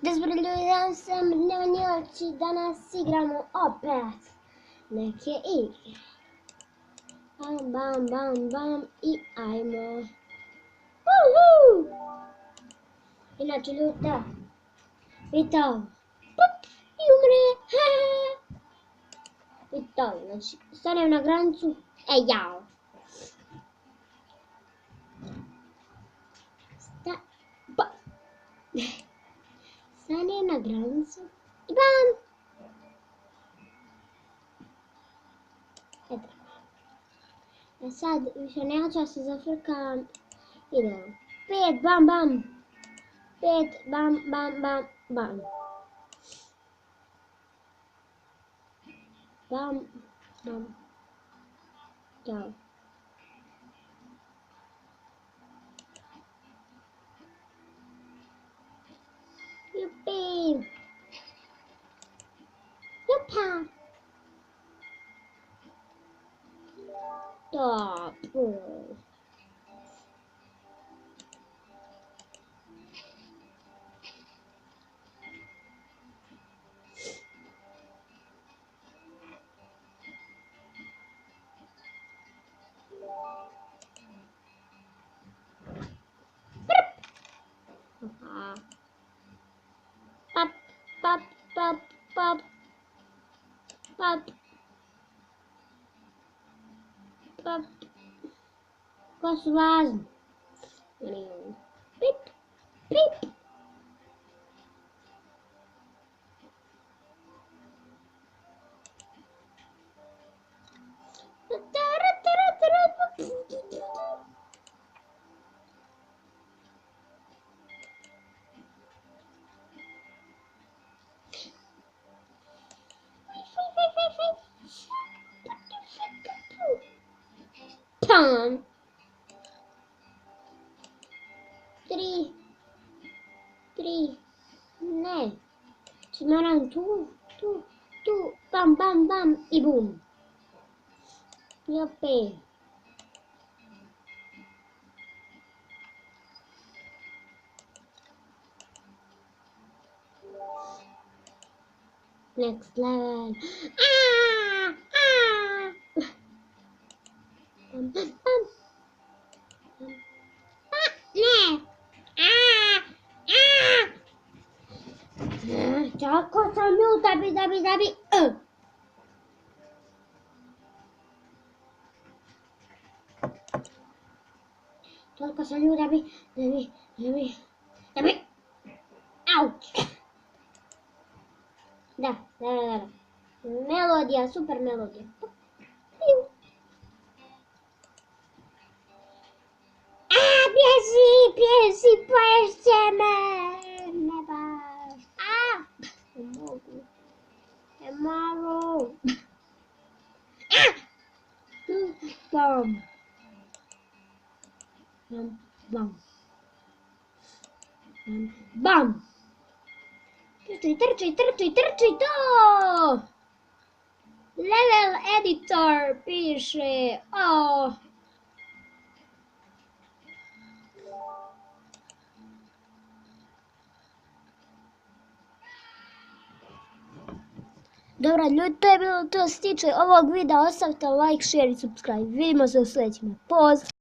Dobro ljudi, ja sam Nemanjoći, danas igramo opet neke igre. Bam, bam, bam, bam i ajmo. Uhu! Inače ljudi, da, vidite ovo. Pup, i umre. Vidite ovo, znači, stanem na granicu, jao. Stanem na granicu i bam! Eto. A sad više neću da se zafrkam. Idemo. 5, bam, bam. 5, bam, bam, bam, bam. Bam, bam. Ćao. Jupi! Jupa! Dobro. Aha. Pap, pap, pap, pap. Pap. Pap. Ko su važni? Pip, pip. Pam. 3. Ne. Moram tu. Bam, bam, bam i bum. Jupi. Next level. Bam, bam, bam. Ne. Tako sam ljuta, da bi. Toliko sam ljuta, da bi. Auć. Da. Melodija, super melodija. Bježi, poješće me. Ne baš. Ne mogu. Bam. Bam, bam. Bam. Trči, to! Level editor piše, Dobra ljudi, to je bilo to što se tiče ovog videa, ostavite like, share i subscribe. Vidimo se u sljedećem. Pozdrav!